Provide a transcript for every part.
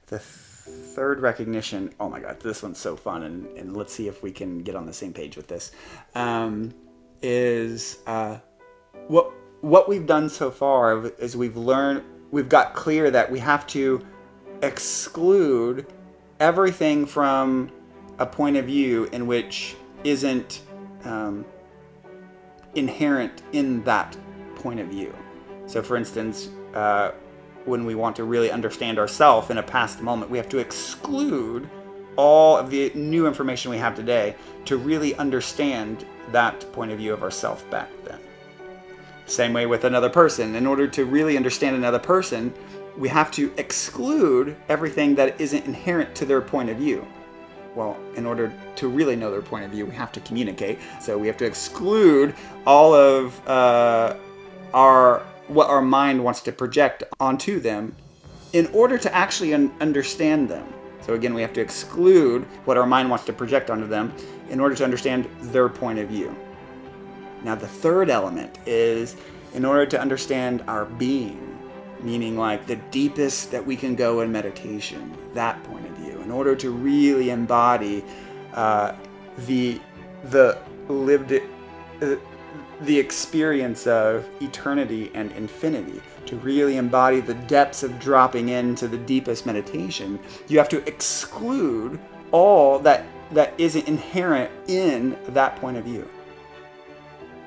The third recognition, oh my God, this one's so fun, and let's see if we can get on the same page with this, is what we've done so far is we've got clear that we have to exclude everything from a point of view in which isn't inherent in that point of view. So for instance, when we want to really understand ourselves in a past moment, we have to exclude all of the new information we have today to really understand that point of view of ourself back then. Same way with another person. In order to really understand another person, we have to exclude everything that isn't inherent to their point of view. Well, in order to really know their point of view, we have to communicate. So we have to exclude all of what our mind wants to project onto them in order to actually understand them. So again, we have to exclude what our mind wants to project onto them in order to understand their point of view. Now, the third element is in order to understand our being, meaning like the deepest that we can go in meditation, that point of view, in order to really embody the lived the experience of eternity and infinity, to really embody the depths of dropping into the deepest meditation, you have to exclude all that isn't inherent in that point of view.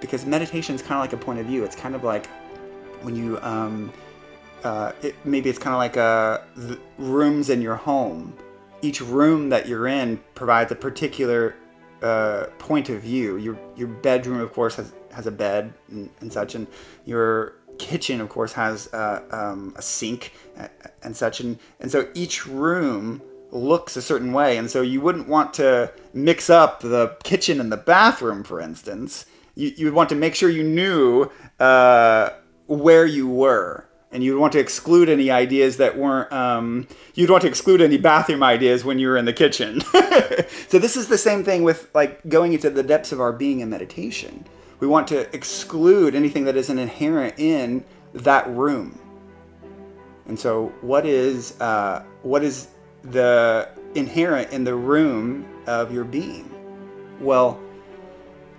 Because meditation is kind of like a point of view. It's kind of like when you, maybe it's kind of like the rooms in your home. Each room that you're in provides a particular point of view. Your bedroom, of course, has a bed and such, and your kitchen, of course, has a sink and such, and so each room looks a certain way, and so you wouldn't want to mix up the kitchen and the bathroom, for instance. You would want to make sure you knew where you were. And you'd want to exclude any ideas that weren't, you'd want to exclude any bathroom ideas when you were in the kitchen. So this is the same thing with like going into the depths of our being in meditation. We want to exclude anything that isn't inherent in that room. And so what is the inherent in the room of your being? Well,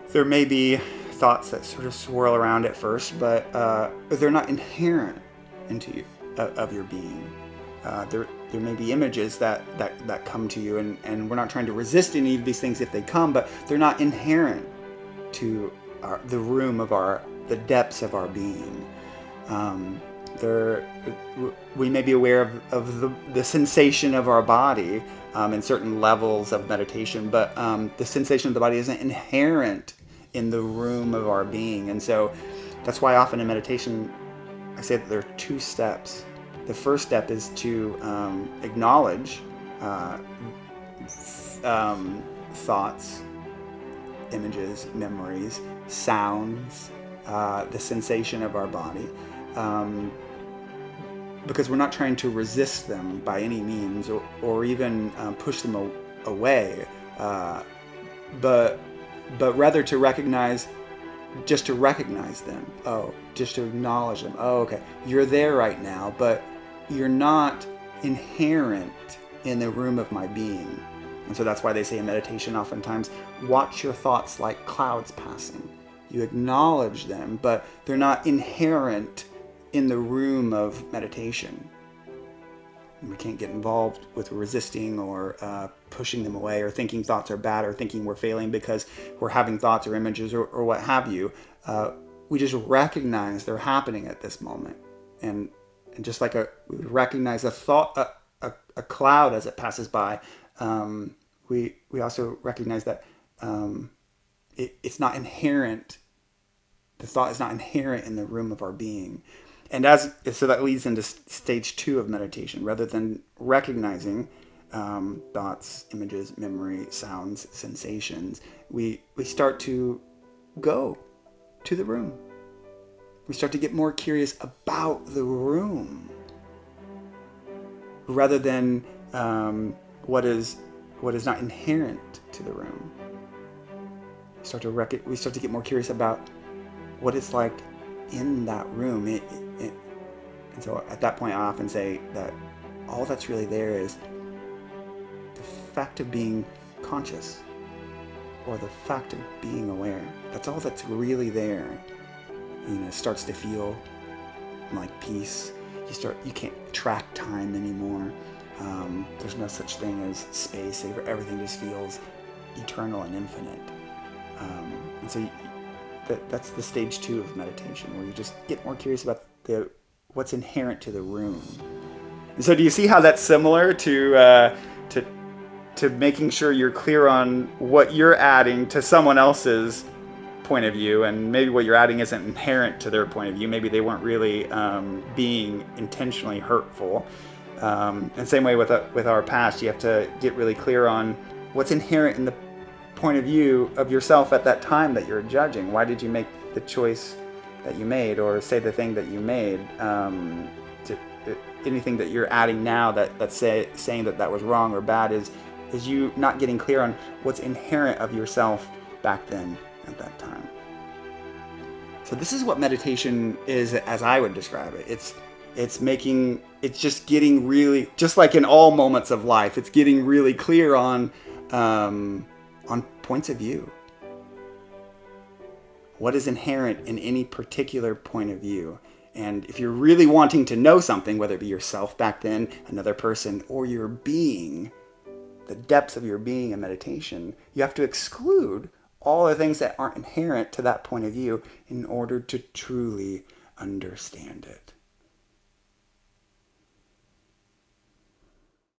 there may be thoughts that sort of swirl around at first, but they're not inherent into you, of your being. There may be images that come to you, and we're not trying to resist any of these things if they come, but they're not inherent to the room of the depths of our being. We may be aware of the sensation of our body in certain levels of meditation, but the sensation of the body isn't inherent in the room of our being. And so that's why often in meditation I say that there are two steps. The first step is to acknowledge thoughts, images, memories, sounds, the sensation of our body, because we're not trying to resist them by any means, or even push them away, but rather to recognize them. Just to acknowledge them. Okay, you're there right now, but you're not inherent in the room of my being. And so that's why they say in meditation oftentimes, watch your thoughts like clouds passing. You acknowledge them, but they're not inherent in the room of meditation. And we can't get involved with resisting or pushing them away, or thinking thoughts are bad, or thinking we're failing because we're having thoughts or images or what have you. We just recognize they're happening at this moment, and just like we would recognize a thought, a cloud as it passes by. We also recognize that it's not inherent. The thought is not inherent in the room of our being, and so that leads into stage 2 of meditation. Rather than recognizing thoughts, images, memory, sounds, sensations, we start to go to the room. We start to get more curious about the room, rather than what is not inherent to the room. We start to get more curious about what it's like in that room. And so at that point, I often say that all that's really there is the fact of being conscious, or the fact of being aware. That's all that's really there. It starts to feel like peace. You can't track time anymore. There's no such thing as space. Everything just feels eternal and infinite. And so that's the stage 2 of meditation, where you just get more curious about what's inherent to the room. And so do you see how that's similar to making sure you're clear on what you're adding to someone else's point of view, and maybe what you're adding isn't inherent to their point of view. Maybe they weren't really being intentionally hurtful. And same way with our past, you have to get really clear on what's inherent in the point of view of yourself at that time that you're judging. Why did you make the choice that you made, or say the thing that you made? Anything that you're adding now that's saying that was wrong or bad is you not getting clear on what's inherent of yourself back then at that time. So this is what meditation is, as I would describe it. It's just getting really, just like in all moments of life, it's getting really clear on points of view. What is inherent in any particular point of view? And if you're really wanting to know something, whether it be yourself back then, another person, or your being, the depths of your being in meditation, you have to exclude all the things that aren't inherent to that point of view in order to truly understand it.